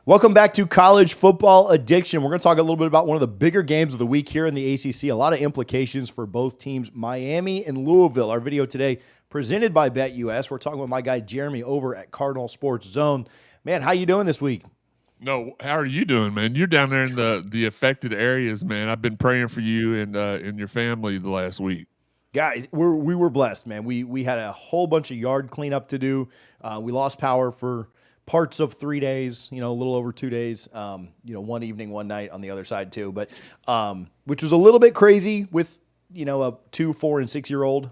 Welcome back to College Football Addiction. We're going to talk a little bit about one of the bigger games of the week here in the ACC. A lot of implications for both teams, Miami and Louisville. Our video today presented by BetUS. We're talking with my guy Jeremy over at Cardinal Sports Zone. Man, how you doing this week? No, how are you doing, man? You're down there in the affected areas, man. I've been praying for you and your family the last week. Guys, we were blessed, man. We had a whole bunch of yard cleanup to do. We lost power for parts of 3 days, a little over 2 days, one evening, one night on the other side too, but which was a little bit crazy with, a 2, 4, and 6-year-old.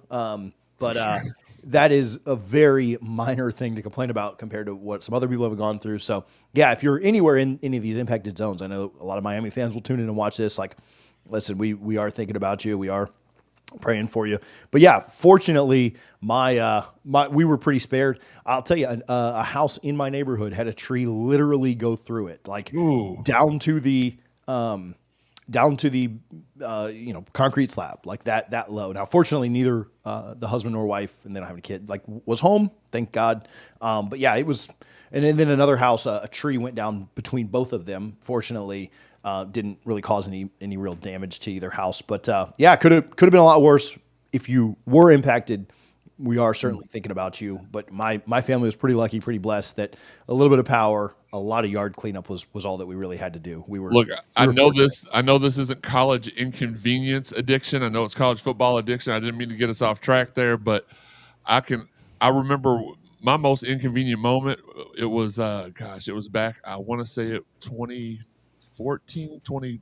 That is a very minor thing to complain about compared to what some other people have gone through. So yeah, if you're anywhere in any of these impacted zones, I know a lot of Miami fans will tune in and watch this. Like, listen, we are thinking about you. We are praying for you. But yeah, fortunately, we were pretty spared. I'll tell you, a house in my neighborhood had a tree literally go through it, like Ooh. down to the concrete slab, like that low. Now, fortunately, neither the husband nor wife, and they don't have any kid, was home, thank God. But yeah, it was. And then another house, a tree went down between both of them. Fortunately, didn't really cause any real damage to either house. But yeah, could have been a lot worse if you were impacted. We are certainly thinking about you. But my family was pretty lucky, pretty blessed that a little bit of power, a lot of yard cleanup was all that we really had to do. I know this. I know this isn't college inconvenience addiction. I know it's college football addiction. I didn't mean to get us off track there, but I remember my most inconvenient moment. It was it was back. I want to say it 2014, 20.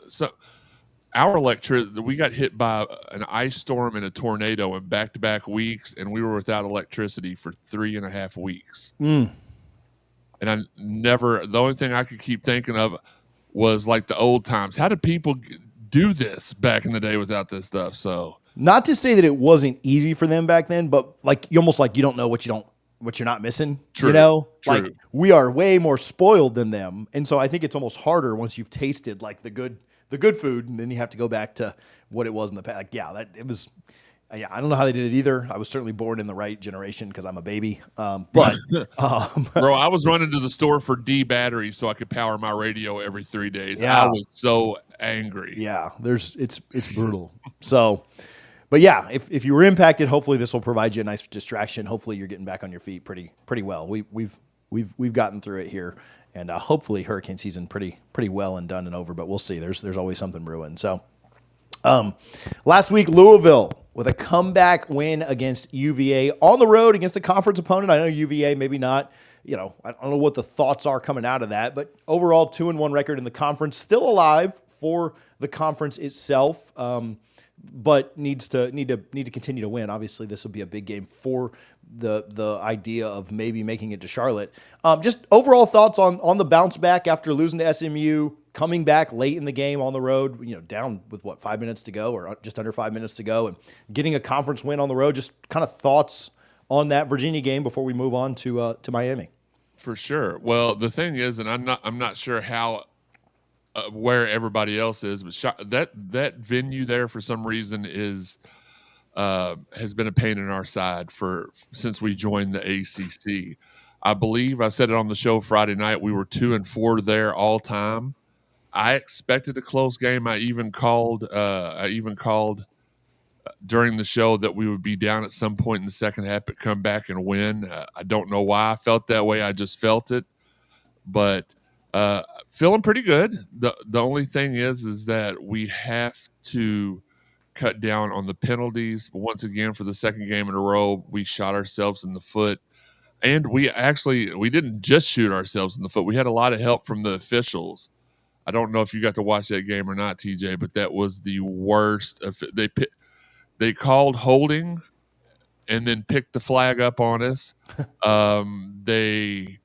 So our electricity, we got hit by an ice storm and a tornado in back-to-back weeks, and we were without electricity for 3.5 weeks. Mm. And the only thing I could keep thinking of was like the old times. How did people do this back in the day without this stuff? So Not to say that it wasn't easy for them back then, but you almost you don't know what you're not missing. True. True. Like we are way more spoiled than them, and so I think it's almost harder once you've tasted the good food, and then you have to go back to what it was in the past. It was. Yeah, I don't know how they did it either. I was certainly born in the right generation because I'm a baby. Bro, I was running to the store for D batteries so I could power my radio every 3 days. Yeah. I was so angry. Yeah, it's brutal. So, but yeah, if you were impacted, hopefully this will provide you a nice distraction. Hopefully you're getting back on your feet pretty well. We've gotten through it here, and hopefully hurricane season pretty well and done and over. But we'll see. There's always something brewing. So, last week Louisville with a comeback win against UVA on the road against a conference opponent. I know UVA maybe not. I don't know what the thoughts are coming out of that, but overall 2-1 record in the conference, still alive for the conference itself. But needs to continue to win. Obviously, this will be a big game for the idea of maybe making it to Charlotte. Just overall thoughts on the bounce back after losing to SMU, coming back late in the game on the road, down with 5 minutes to go or just under 5 minutes to go, and getting a conference win on the road. Just kind of thoughts on that Virginia game before we move on to Miami. For sure. Well, the thing is, and I'm not sure how. Where everybody else is, but that venue there for some reason has been a pain in our side since we joined the ACC. I believe I said it on the show Friday night. We were 2-4 there all time. I expected a close game. I even called during the show that we would be down at some point in the second half, but come back and win. I don't know why I felt that way. I just felt it, but. Feeling pretty good. The only thing is that we have to cut down on the penalties. But once again, for the second game in a row, we shot ourselves in the foot. And we didn't just shoot ourselves in the foot. We had a lot of help from the officials. I don't know if you got to watch that game or not, TJ, but that was the worst. They called holding and then picked the flag up on us. They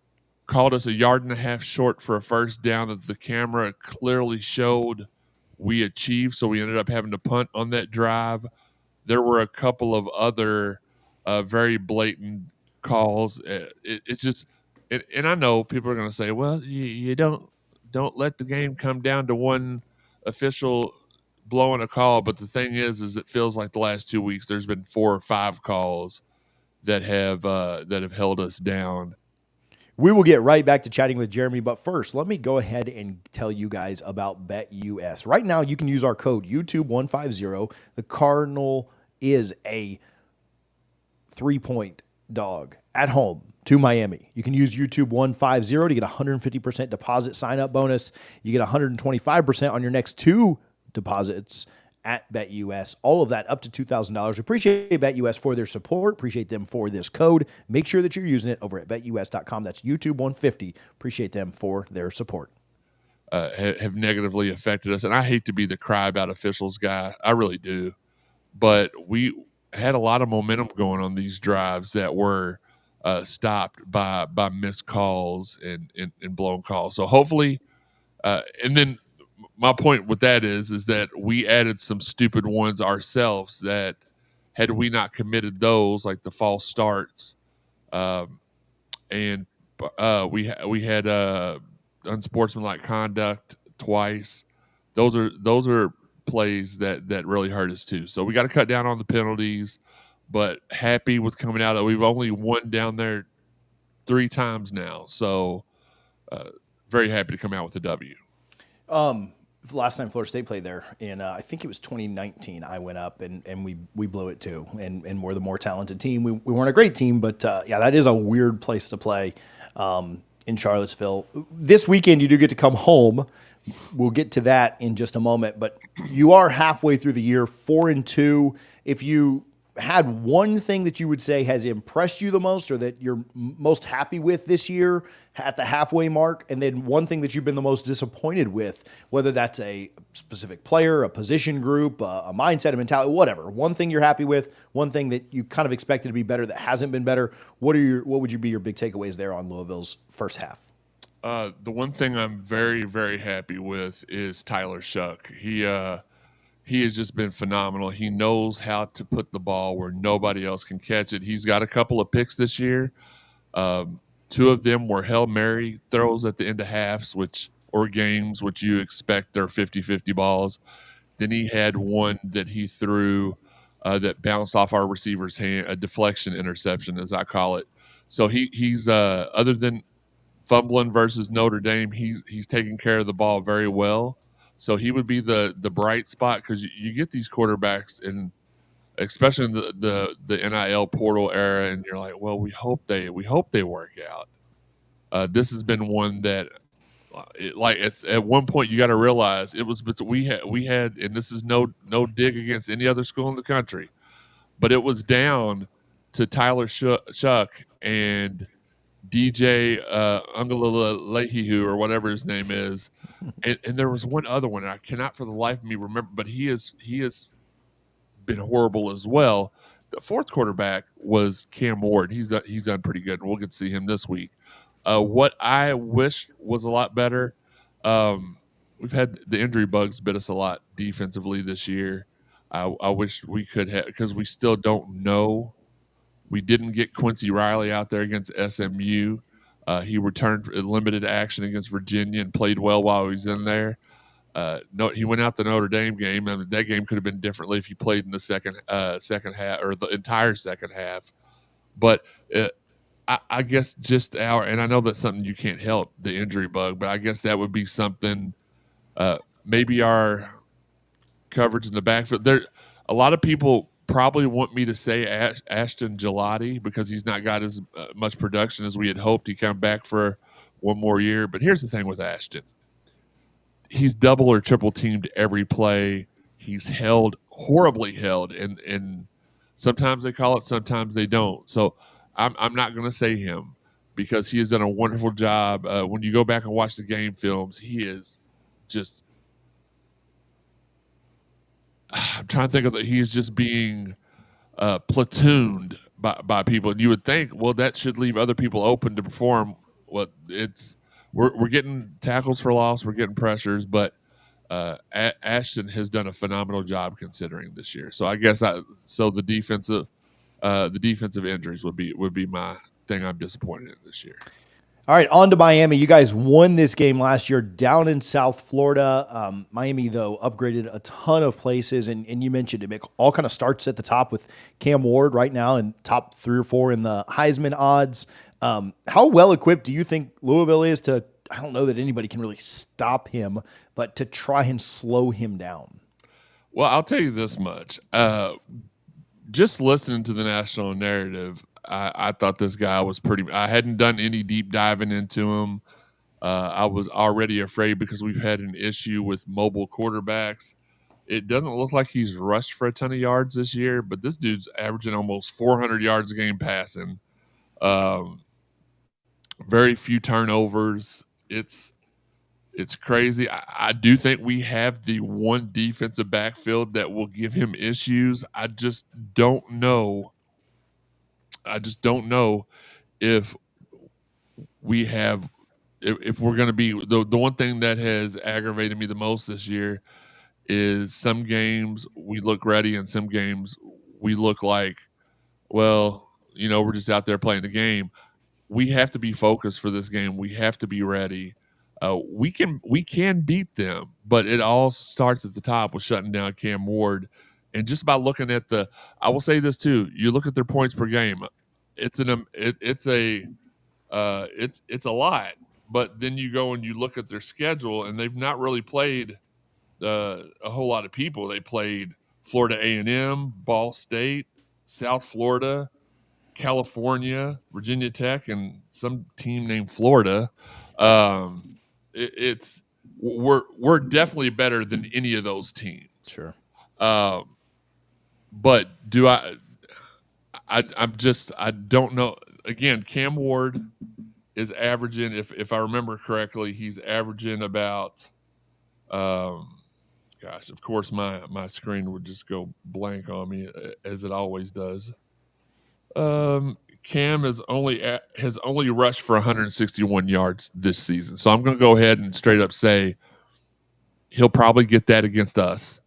called us 1.5 yards short for a first down that the camera clearly showed we achieved, so we ended up having to punt on that drive. There were a couple of other very blatant calls. And I know people are going to say, well, you don't let the game come down to one official blowing a call, but the thing is it feels like the last 2 weeks there's been 4 or 5 calls that have held us down. We will get right back to chatting with Jeremy, but first, let me go ahead and tell you guys about BetUS. Right now, you can use our code YouTube150. The Cardinal is a 3-point dog at home to Miami. You can use YouTube150 to get a 150% deposit sign-up bonus. You get 125% on your next 2 deposits at BetUS. All of that up to $2,000. Appreciate BetUS for their support. Appreciate them for this code. Make sure that you're using it over at BetUS.com. That's YouTube150. Appreciate them for their support. Have negatively affected us. And I hate to be the cry about officials guy. I really do. But we had a lot of momentum going on these drives that were stopped by missed calls and blown calls. So hopefully, and then my point with that is that we added some stupid ones ourselves that had we not committed those, like the false starts, and we had unsportsmanlike conduct twice. Those are plays that really hurt us too. So we got to cut down on the penalties, but happy with coming out. We've only won down there 3 times now, so very happy to come out with a W. The last time Florida State played there, in I think it was 2019, I went up and we blew it too, and we're the more talented team. We weren't a great team, but yeah, that is a weird place to play in Charlottesville. This weekend, you do get to come home. We'll get to that in just a moment, but you are halfway through the year, 4-2. If you had one thing that you would say has impressed you the most or that you're most happy with this year at the halfway mark, and then one thing that you've been the most disappointed with, whether that's a specific player, a position group, a mindset, a mentality, whatever. One thing you're happy with, one thing that you kind of expected to be better that hasn't been better. What would you be your big takeaways there on Louisville's first half? The one thing I'm very, very happy with is Tyler Shuck. He has just been phenomenal. He knows how to put the ball where nobody else can catch it. He's got a couple of picks this year. 2 of them were Hail Mary throws at the end of halves, or games, which you expect they're 50-50 balls. Then he had one that he threw that bounced off our receiver's hand, a deflection interception, as I call it. So he's other than fumbling versus Notre Dame, he's taking care of the ball very well. So he would be the bright spot, because you get these quarterbacks, and especially in the NIL portal era, and you're like, well, we hope they work out. This has been one that, it's at one point you got to realize it was, but we had, and this is no dig against any other school in the country, but it was down to Tyler Shuck and DJ Ungalalehihu, or whatever his name is, and there was one other one, and I cannot for the life of me remember, but he has been horrible as well. The 4th quarterback was Cam Ward. He's done pretty good, and we'll get to see him this week. What I wish was a lot better. We've had the injury bugs bit us a lot defensively this year. I wish we could have, because we still don't know. We didn't get Quincy Riley out there against SMU. He returned limited action against Virginia and played well while he was in there. No, he went out the Notre Dame game, and that game could have been differently if he played in the second half, or the entire second half. But I guess just and I know that's something you can't help, the injury bug, but I guess that would be something. Maybe our coverage in the backfield. There, a lot of people probably want me to say Ashton Gelati, because he's not got as much production as we had hoped. He come back for one more year, but here's the thing with Ashton: he's double or triple teamed every play. He's horribly held, and sometimes they call it, sometimes they don't. So I'm not going to say him, because he has done a wonderful job. When you go back and watch the game films, he is just. I'm trying to think of that. He's just being platooned by people, and you would think, well, that should leave other people open to perform. Well, we're getting tackles for loss, we're getting pressures, but Ashton has done a phenomenal job considering this year. So I guess the defensive injuries would be my thing I'm disappointed in this year. All right, on to Miami. You guys won this game last year down in South Florida. Miami, though, upgraded a ton of places, and you mentioned it all kind of starts at the top with Cam Ward right now in top 3 or 4 in the Heisman odds. How well equipped do you think Louisville is to? I don't know that anybody can really stop him, but to try and slow him down. Well, I'll tell you this much. Just listening to the national narrative, I thought this guy was pretty. I hadn't done any deep diving into him. I was already afraid because we've had an issue with mobile quarterbacks. It doesn't look like he's rushed for a ton of yards this year, but this dude's averaging almost 400 yards a game passing. Um, very few turnovers. It's crazy. I do think we have the one defensive backfield that will give him issues. I just don't know. I just don't know if we have if we're going to be the one thing that has aggravated me the most this year is some games we look ready and some games we look like, well, we're just out there playing the game. We have to be focused for this game. We have to be ready. We can beat them, but it all starts at the top with shutting down Cam Ward, and just by looking at the. I will say this too. You look at their points per game. It's a lot. But then you go and you look at their schedule, and they've not really played a whole lot of people. They played Florida A&M, Ball State, South Florida, California, Virginia Tech, and some team named Florida. It's we're definitely better than any of those teams. Sure. But do I don't know. Again, Cam Ward is averaging, if I remember correctly, he's averaging about gosh, of course my screen would just go blank on me as it always does. Cam has only rushed for 161 yards this season. So I'm going to go ahead and straight up say he'll probably get that against us.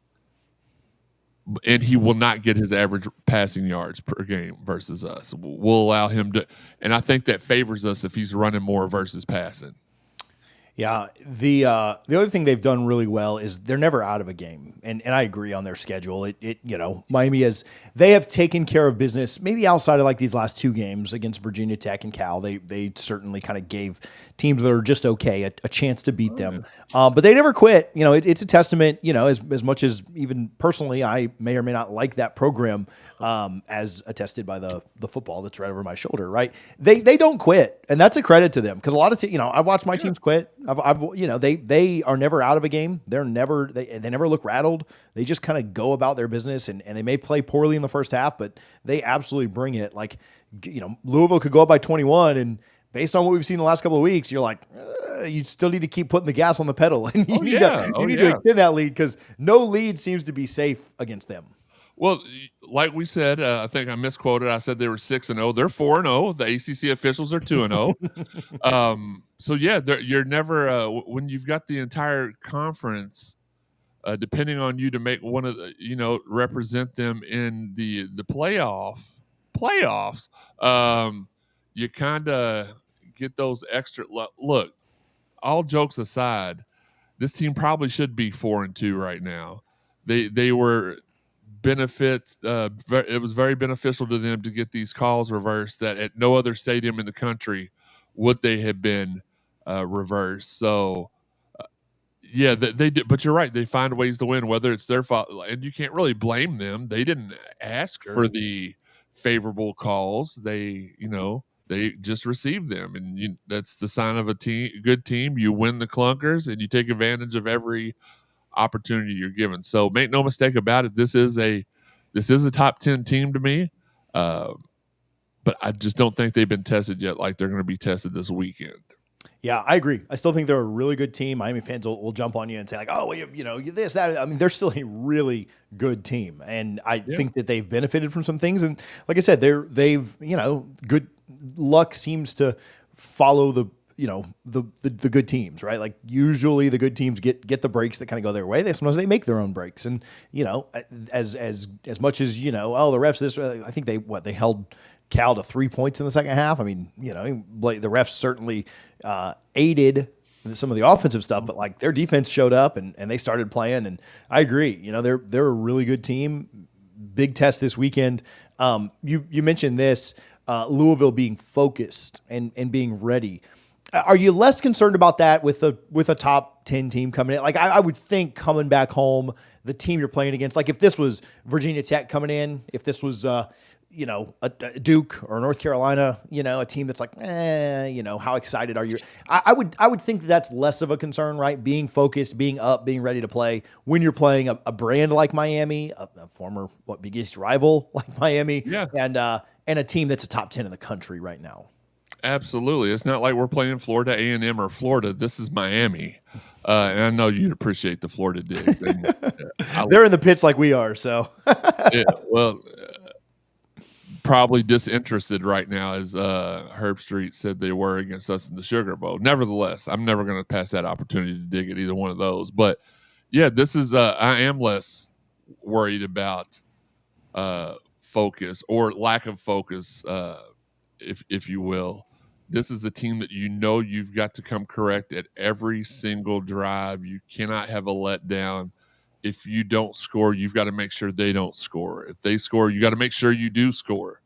And he will not get his average passing yards per game versus us. We'll allow him to, and I think that favors us if he's running more versus passing. Yeah, the other thing they've done really well is they're never out of a game, and I agree on their schedule. Miami they have taken care of business. Maybe outside of like these last two games against Virginia Tech and Cal, they certainly kind of gave teams that are just okay a chance to beat them. But they never quit. It's a testament. As much as even personally I may or may not like that program, as attested by the football that's right over my shoulder. Right, they don't quit, and that's a credit to them because a lot of I watched my teams quit. They are never out of a game. They never look rattled. They just kind of go about their business, and they may play poorly in the first half, but they absolutely bring it. Like, Louisville could go up by 21, and based on what we've seen the last couple of weeks, you're like, you still need to keep putting the gas on the pedal, and you need to extend that lead because no lead seems to be safe against them. Well, like we said, I think I misquoted. I said they were 6-0. They're 4-0. The ACC officials are 2-0. So yeah, you're never when you've got the entire conference depending on you to make one of the represent them in the playoffs. You kind of get those extra. Look, all jokes aside, this team probably should be 4-2 right now. They were benefits. It was very beneficial to them to get these calls reversed. That at no other stadium in the country would they have been reversed. So yeah, they did. But you're right. They find ways to win, whether it's their fault, and you can't really blame them. They didn't ask for the favorable calls. They just received them, and that's the sign of a good team. You win the clunkers, and you take advantage of every opportunity you're given. So make no mistake about it. This is a top 10 team to me. But I just don't think they've been tested yet like they're going to be tested this weekend. Yeah, I agree. I still think they're a really good team. Miami fans will jump on you and say like, "Oh, well, you this, that." I mean, they're still a really good team, and I think that they've benefited from some things. And like I said, they've good luck seems to follow the good teams, right? Like usually the good teams get the breaks that kind of go their way. Sometimes they make their own breaks, and as much as the refs this, I think they held Cal to 3 points in the second half. I mean, the refs certainly aided some of the offensive stuff, but like their defense showed up and they started playing. And I agree, they're a really good team. Big test this weekend. You mentioned this. Louisville being focused and being ready. Are you less concerned about that with a top 10 team coming in? Like I would think coming back home, the team you're playing against, like if this was Virginia Tech coming in, if this was a Duke or North Carolina, a team that's like, how excited are you? I would think that's less of a concern, right? Being focused, being up, being ready to play when you're playing a brand like Miami, a former biggest rival like Miami, Yeah, and a team that's a top 10 in the country right now. absolutely. It's not like we're playing Florida A&M or Florida. This is Miami, and I know you'd appreciate the Florida digs. And I, They're in the pits like we are, so yeah, well, probably disinterested right now, as Herb Street said they were against us in the Sugar Bowl. Nevertheless, I'm never going to pass that opportunity to dig at either one of those. But yeah, this is I am less worried about focus or lack of focus, if you will. This is a team that you've got to come correct at every single drive. You cannot have a letdown. If you don't score, you've got to make sure they don't score. If they score, you got to make sure you do score.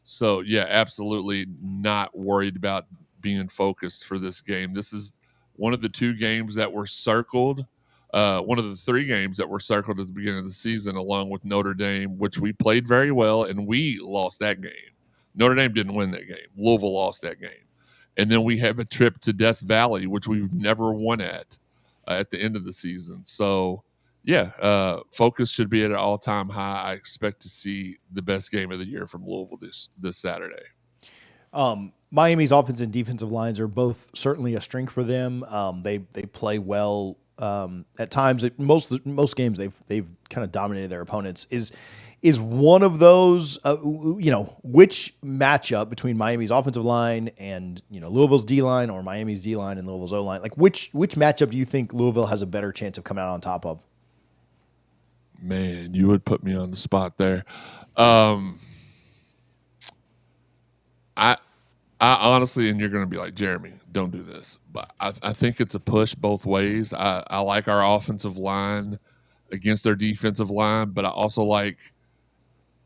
So yeah, absolutely not worried about being focused for this game. This is one of the two games that were circled. One of the three games that were circled at the beginning of the season, along with Notre Dame, which we played very well, and we lost that game. Notre Dame didn't win that game. Louisville lost that game. And then we have a trip to Death Valley, which we've never won at the end of the season. So yeah, focus should be at an all-time high. I expect to see the best game of the year from Louisville this Saturday. Miami's offense and defensive lines are both certainly a strength for them. They play well at times. Most games they've kind of dominated their opponents. Is one of those which matchup between Miami's offensive line and Louisville's D line, or Miami's D line and Louisville's O line? Like which matchup do you think Louisville has a better chance of coming out on top of? Man, you would put me on the spot there. Um, I I honestly, and you're going to be like, Jeremy, don't do this. But I think it's a push both ways. I like our offensive line against their defensive line, but I also like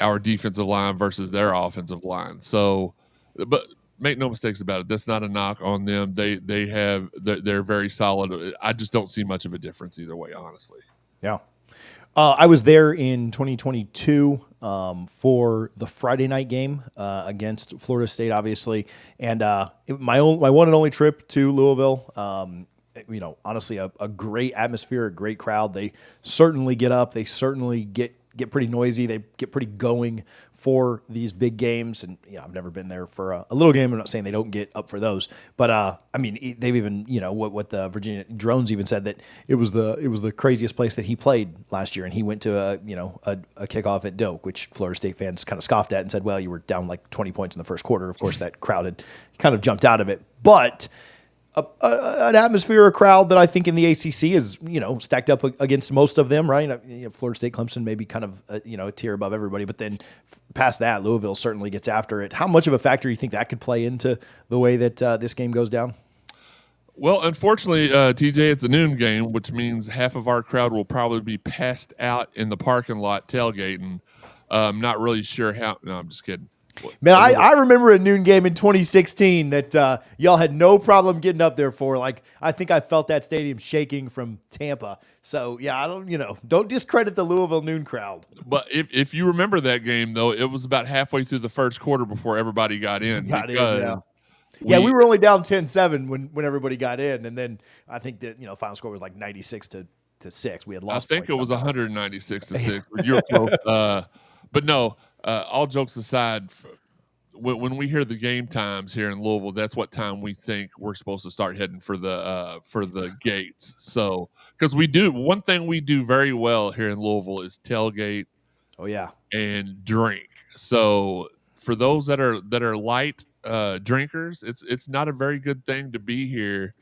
our defensive line versus their offensive line. So, but make no mistakes about it. That's not a knock on them. They're very solid. I just don't see much of a difference either way, honestly. Yeah. I was there in 2022 for the Friday night game against Florida State, obviously, and my one and only trip to Louisville. Honestly, a great atmosphere, a great crowd. They certainly get up. They certainly get pretty noisy. They get pretty going for these big games. And I've never been there for a little game. I'm not saying they don't get up for those, but they've even what the Virginia Drones even said that it was the craziest place that he played last year, and he went to a kickoff at Doak, which Florida State fans kind of scoffed at and said, well, you were down like 20 points in the first quarter. Of course, that crowd had kind of jumped out of it, but an atmosphere, a crowd that I think in the ACC is, stacked up against most of them, right? Florida State, Clemson, maybe kind of, a tier above everybody, but then past that, Louisville certainly gets after it. How much of a factor do you think that could play into the way that this game goes down? Well, unfortunately, TJ, it's a noon game, which means half of our crowd will probably be passed out in the parking lot tailgating. I'm not really sure how. No, I'm just kidding. Man, I remember a noon game in 2016 that y'all had no problem getting up there for. Like, I think I felt that stadium shaking from Tampa. So, yeah, I don't discredit the Louisville noon crowd. But if you remember that game, though, it was about halfway through the first quarter before everybody got in. Yeah, we were only down 10-7 when everybody got in. And then I think that, final score was like 96 to 6. We had lost. I think it was 196 to 6, but you're close. But no, all jokes aside, when we hear the game times here in Louisville, that's what time we think we're supposed to start heading for the gates. So, because one thing we do very well here in Louisville is tailgate. Oh yeah, and drink. So for those that are light drinkers, it's not a very good thing to be here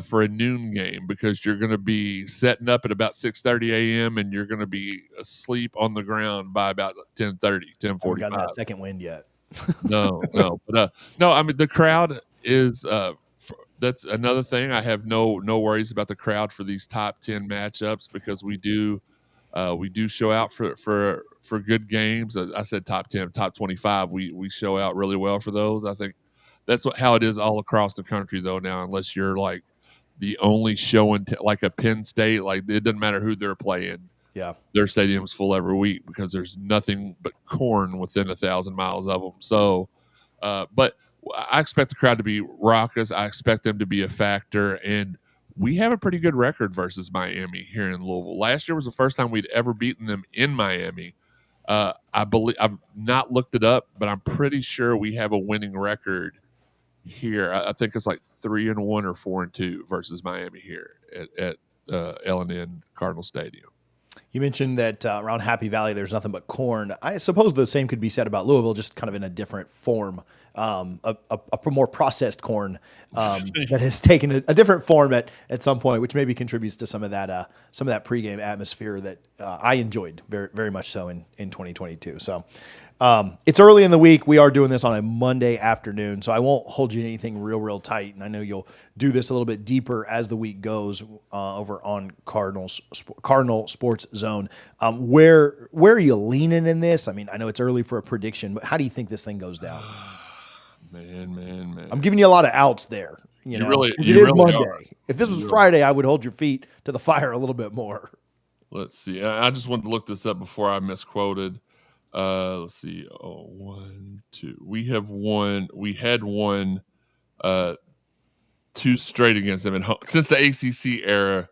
for a noon game, because you're going to be setting up at about 6:30 a.m. and you're going to be asleep on the ground by about 10:30, 10:45. Haven't gotten that second wind yet. No. But no, I mean, the crowd is that's another thing. I have no worries about the crowd for these top 10 matchups, because we do We do show out for good games. I said top 10, top 25. We show out really well for those. I think that's how it is all across the country though now. Unless you're like the only show in like a Penn State, like it doesn't matter who they're playing. Yeah. Their stadium's full every week because there's nothing but corn within 1,000 miles of them. So, but I expect the crowd to be raucous. I expect them to be a factor, and we have a pretty good record versus Miami here in Louisville. Last year was the first time we'd ever beaten them in Miami. I believe I've not looked it up, but I'm pretty sure we have a winning record here. I think it's like 3-1 or 4-2 versus Miami here at L&N Cardinal Stadium. You mentioned that around Happy Valley, there's nothing but corn. I suppose the same could be said about Louisville, just kind of in a different form, a more processed corn that has taken a different form at some point, which maybe contributes to some of that pregame atmosphere that I enjoyed very, very much so in 2022. So it's early in the week. We are doing this on a Monday afternoon, so I won't hold you to anything real tight. And I know you'll do this a little bit deeper as the week goes over on Cardinal Sports Zone. Where are you leaning in this? I mean, I know it's early for a prediction, but how do you think this thing goes down? Man. I'm giving you a lot of outs there. You know, really it is Monday. are. If this was Friday, I would hold your feet to the fire a little bit more. Let's see. I just wanted to look this up before I misquoted. Let's see. Oh, 1, 2. We had won 2 straight against them at home since the ACC era.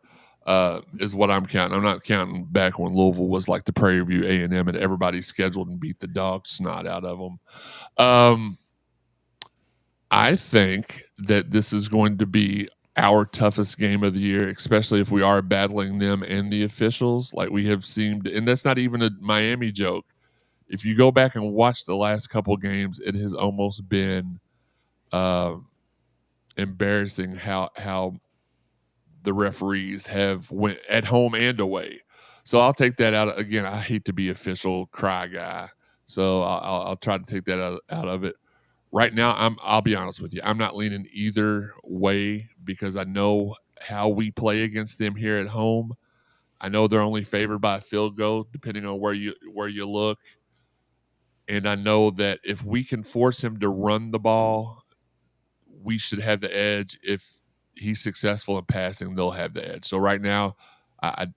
Is what I'm counting. I'm not counting back when Louisville was like the Prairie View A&M and everybody scheduled and beat the dog snot out of them. I think that this is going to be our toughest game of the year, especially if we are battling them and the officials like we have seemed. And that's not even a Miami joke. If you go back and watch the last couple games, it has almost been embarrassing how the referees have went at home and away. So I'll take that out. Again, I hate to be official cry guy, so I'll try to take that out of it. Right now, I'll be honest with you. I'm not leaning either way because I know how we play against them here at home. I know they're only favored by a field goal, depending on where you look. And I know that if we can force him to run the ball, we should have the edge. If he's successful in passing, they'll have the edge. So right now, I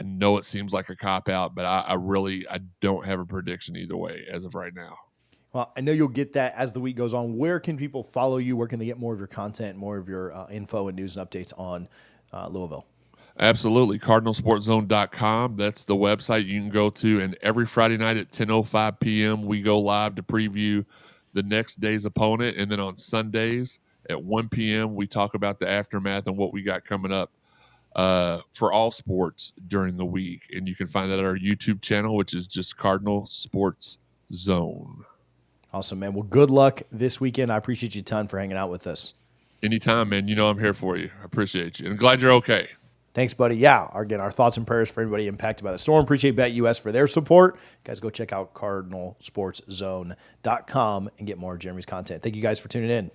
know it seems like a cop out, but I don't have a prediction either way as of right now. Well, I know you'll get that as the week goes on. Where can people follow you? Where can they get more of your content, more of your info and news and updates on Louisville? Absolutely. CardinalSportsZone.com. That's the website you can go to. And every Friday night at 10:05 p.m., we go live to preview the next day's opponent. And then on Sundays at 1 p.m., we talk about the aftermath and what we got coming up for all sports during the week. And you can find that at our YouTube channel, which is just Cardinal Sports Zone. Awesome, man. Well, good luck this weekend. I appreciate you a ton for hanging out with us. Anytime, man. You know I'm here for you. I appreciate you. And glad you're okay. Thanks, buddy. Yeah, again, our thoughts and prayers for everybody impacted by the storm. Appreciate BetUS for their support. Guys, go check out CardinalSportsZone.com and get more of Jeremy's content. Thank you guys for tuning in.